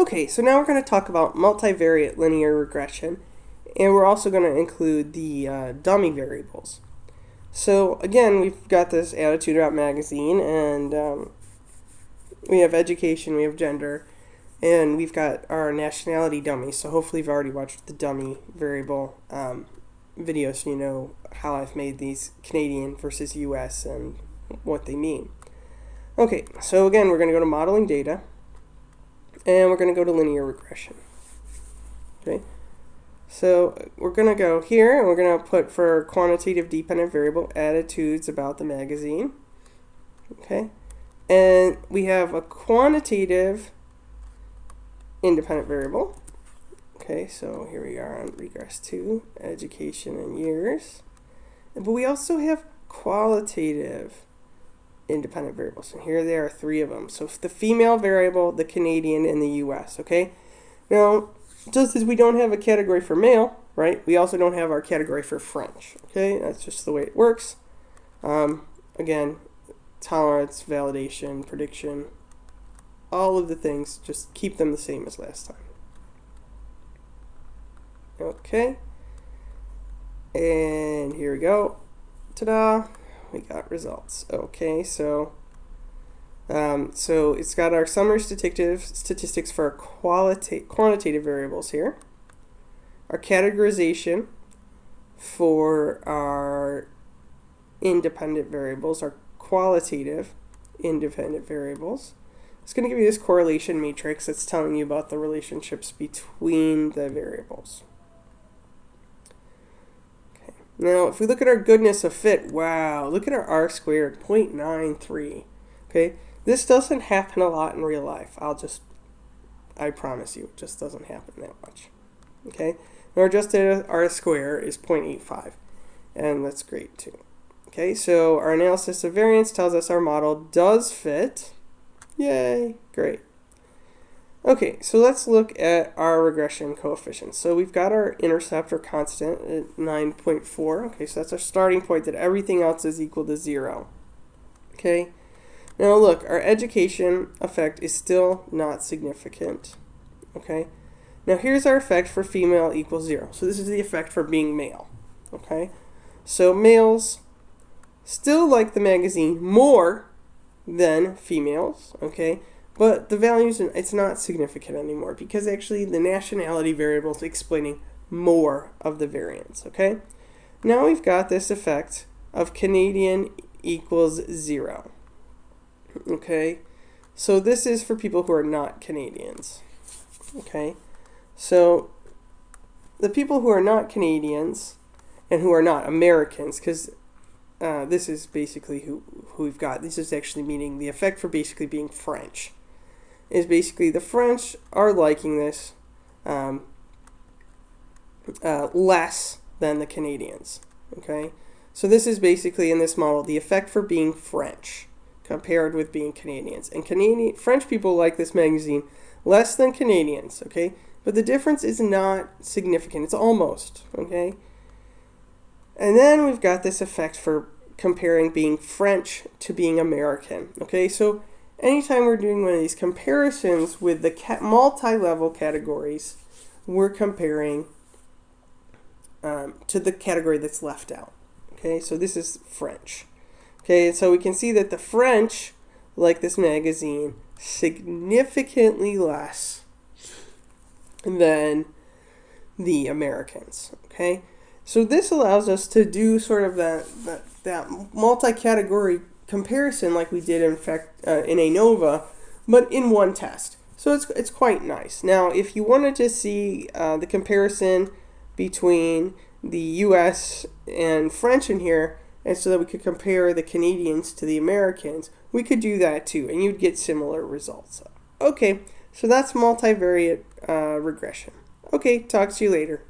Okay, so now we're going to talk about multivariate linear regression, and we're also going to include the dummy variables. So again, we've got this attitude about magazine, and we have education, we have gender, and we've got our nationality dummy. So hopefully you've already watched the dummy variable video, so you know how I've made these Canadian versus US and what they mean. Okay, so again, we're going to go to modeling data, and we're going to go to linear regression. Okay, so we're going to go here, and we're going to put for quantitative dependent variable attitudes about the magazine. Okay, and we have a quantitative independent variable. Okay, so here we are on regress 2, education and years. But we also have qualitative independent variables, and here there are 3 of them. So the female variable, the Canadian, and the US. Okay, now just as we don't have a category for male, right, we also don't have our category for French. Okay, that's just the way it works. Again, tolerance, validation, prediction, all of the things, just keep them the same as last time. Okay, and here we go. Ta-da! We got results. Okay, so it's got our summary statistics for our quantitative variables here, our categorization for our independent variables, our qualitative independent variables. It's going to give you this correlation matrix that's telling you about the relationships between the variables. Now, if we look at our goodness of fit, wow, look at our R squared, 0.93. Okay, this doesn't happen a lot in real life. I promise you, it just doesn't happen that much. Okay, our adjusted R square is 0.85, and that's great too. Okay, so our analysis of variance tells us our model does fit. Yay, great. Okay, so let's look at our regression coefficients. So we've got our intercept or constant at 9.4. Okay, so that's our starting point that everything else is equal to 0. Okay, now look, our education effect is still not significant. Okay, now here's our effect for female equals 0. So this is the effect for being male. Okay, so males still like the magazine more than females. Okay, but the values, it's not significant anymore because actually the nationality variable is explaining more of the variance. Okay, now we've got this effect of Canadian equals 0. Okay, so this is for people who are not Canadians. Okay, so the people who are not Canadians and who are not Americans, because this is basically who we've got. This is actually meaning the effect for basically being French. Is basically the French are liking this less than the Canadians. Okay, so this is basically in this model the effect for being French compared with being Canadians. And French people like this magazine less than Canadians. Okay, but the difference is not significant. It's almost. Okay, and then we've got this effect for comparing being French to being American. Okay, so anytime we're doing one of these comparisons with the multi-level categories, we're comparing to the category that's left out. Okay, so this is French. Okay, and so we can see that the French like this magazine significantly less than the Americans. Okay, so this allows us to do sort of that multi-category comparison like we did in ANOVA, but in one test. So it's quite nice. Now, if you wanted to see the comparison between the US and French in here, and so that we could compare the Canadians to the Americans, we could do that too, and you'd get similar results. Okay, so that's multivariate regression. Okay, talk to you later.